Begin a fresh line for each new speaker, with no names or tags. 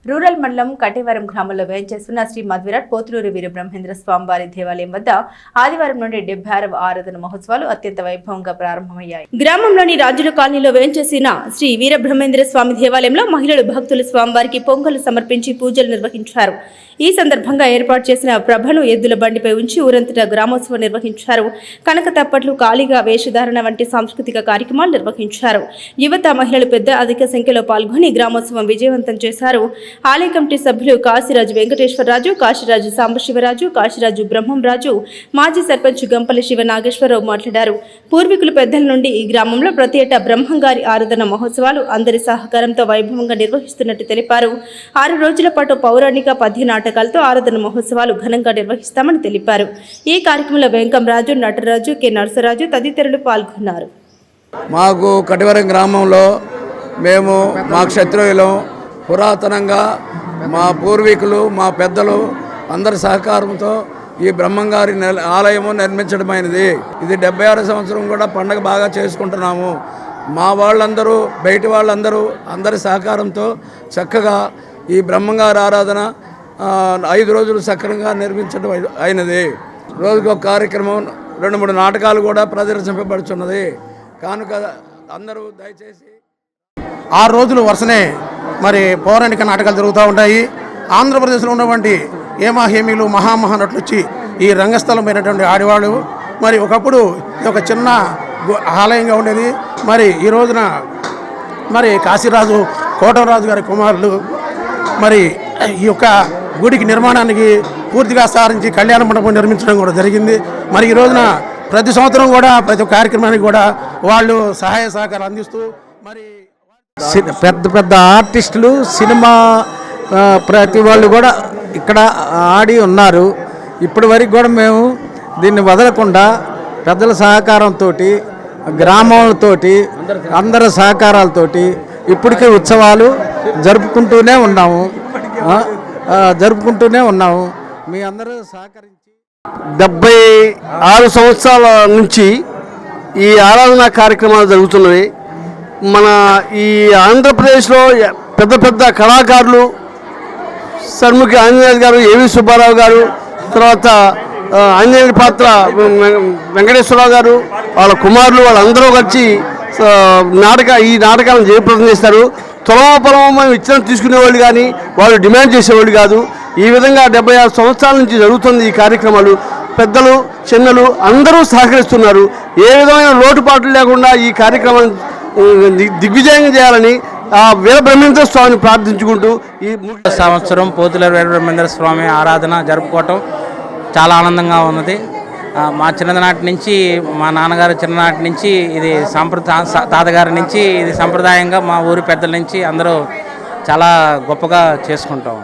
Rural మండలం కటేవరం గ్రామంలో వేంచేస్తున్న శ్రీ మధ్విరాట్ పోతులూరి వీరబ్రహ్మేంద్ర స్వామివారి దేవాలయం వద్ద ఆదివారం నుండి 76వ ఆరాధన మహోత్సవాలు అత్యంత వైభవంగా ప్రారంభమయ్యాయి. గ్రామంలోని రాజుల కాలనీలో వేంచేసిన శ్రీ వీరబ్రహ్మేంద్ర స్వామి దేవాలయంలో మహిళలు భక్తులు స్వామివారికి పొంగలు సమర్పించి పూజలు నిర్వహించారు. ఈ సందర్భంగా ఏర్పాటు చేసిన ప్రభను ఎద్దుల బండిపై ఉంచి ఊరంతటా గ్రామోత్సవం నిర్వహించారు. కనక తప్పట్లు, కాళీగా వేషధారణ వంటి సాంస్కృతిక కార్యక్రమాలు నిర్వహించారు. యువత, మహిళలు పెద్ద అధిక సంఖ్యలో పాల్గొని గ్రామోత్సవం విజయవంతం చేశారు. ఆలయ కమిటీ సభ్యులు కాశీరాజు వెంకటేశ్వరరాజు, కాశీరాజు సాంబశివరాజు, కాశీరాజు బ్రహ్మంరాజు, మాజీ సర్పంచ్ గంపల్లి శివ నాగేశ్వరరావు మాట్లాడారు. పూర్వీకులు పెద్దల నుండి ఈ గ్రామంలో ప్రతి ఏటా బ్రహ్మంగారి ఆరాధన మహోత్సవాలు అందరి సహకారంతో వైభవంగా నిర్వహిస్తున్నట్టు తెలిపారు. 6 రోజుల పాటు పౌరాణిక పద్య నాటకాలతో ఆరాధన మహోత్సవాలు ఘనంగా నిర్వహిస్తామని తెలిపారు. ఈ కార్యక్రమంలో వెంకంరాజు, నటరాజు, కె నరసరాజు తదితరులు పాల్గొన్నారు.
మాకు కటివరం గ్రామంలో మేము మా క్షత్రియులు పురాతనంగా మా పూర్వీకులు, మా పెద్దలు అందరి సహకారంతో ఈ బ్రహ్మంగారి ఆలయము నిర్మించడమైనది. ఇది 76వ సంవత్సరం కూడా పండగ బాగా చేసుకుంటున్నాము. మా వాళ్ళందరూ, బయటి వాళ్ళందరూ అందరి సహకారంతో చక్కగా ఈ బ్రహ్మంగారి ఆరాధన 5 రోజులు సక్రమంగా నిర్మించడం అయినది. రోజుకు ఒక కార్యక్రమం, 2-3 నాటకాలు కూడా ప్రదర్శింపబడుచున్నది. కానుక అందరూ దయచేసి
6 రోజులు వరుసనే మరి పౌరాణిక నాటకాలు జరుగుతూ ఉంటాయి. ఆంధ్రప్రదేశ్లో ఉన్నటువంటి హేమహేమీలు, మహామహానటులు వచ్చి ఈ రంగస్థలమైనటువంటి ఆడివాళ్ళు. మరి ఒకప్పుడు ఇది ఒక చిన్న ఆలయంగా ఉండేది. మరి ఈ రోజున మరి కాశీరాజు, కోటరాజు గారి కుమారులు మరి ఈ యొక్క గుడికి నిర్మాణానికి పూర్తిగా సారించి కళ్యాణ మండపం నిర్మించడం కూడా జరిగింది. మరి ఈ రోజున ప్రతి సంవత్సరం కూడా ప్రతి కార్యక్రమానికి కూడా వాళ్ళు సహాయ సహకారాలు అందిస్తూ మరి
పెద్ద పెద్ద ఆర్టిస్టులు, సినిమా ప్రతి వాళ్ళు కూడా ఇక్కడ ఆడి ఉన్నారు. ఇప్పటి వరకు కూడా మేము దీన్ని వదలకుండా పెద్దల సహకారంతో, గ్రామాలతోటి, అందరి సహకారాలతోటి ఇప్పటికీ ఉత్సవాలు జరుపుకుంటూనే ఉన్నాము. మీ అందరూ సహకరించి
76 సంవత్సరాల నుంచి ఈ ఆరాధనా కార్యక్రమాలు జరుగుతున్నవి. మన ఈ ఆంధ్రప్రదేశ్లో పెద్ద పెద్ద కళాకారులు సర్ముఖి ఆంజనేయ గారు, ఏవి సుబ్బారావు గారు, తర్వాత ఆంజనేయ పాత్ర వెంకటేశ్వరరావు గారు, వాళ్ళ కుమారులు వాళ్ళందరూ కలిసి ఈ నాటకాలను జయప్రదం చేస్తారు. తులమపలమని ఇచ్చిన తీసుకునేవాళ్ళు కానీ వాళ్ళు డిమాండ్ చేసేవాళ్ళు కాదు. ఈ విధంగా 76 సంవత్సరాల నుంచి జరుగుతుంది ఈ కార్యక్రమాలు. పెద్దలు, చిన్నలు అందరూ సహకరిస్తున్నారు. ఏ విధమైన లోటుపాట్లు లేకుండా ఈ కార్యక్రమాన్ని దిగ్విజయంగా చేయాలని ఆ వీరబ్రహ్మేంద్ర స్వామిని ప్రార్థించుకుంటూ ఈ
సంవత్సరం పోతులూరి వీరబ్రహ్మేంద్ర స్వామి ఆరాధన జరుపుకోవటం చాలా ఆనందంగా ఉన్నది. మా చిన్ననాటి నుంచి, మా నాన్నగారు చిన్ననాటి నుంచి ఇది తాతగారి నుంచి ఇది సంప్రదాయంగా మా ఊరి పెద్దల నుంచి అందరూ చాలా గొప్పగా చేసుకుంటాం.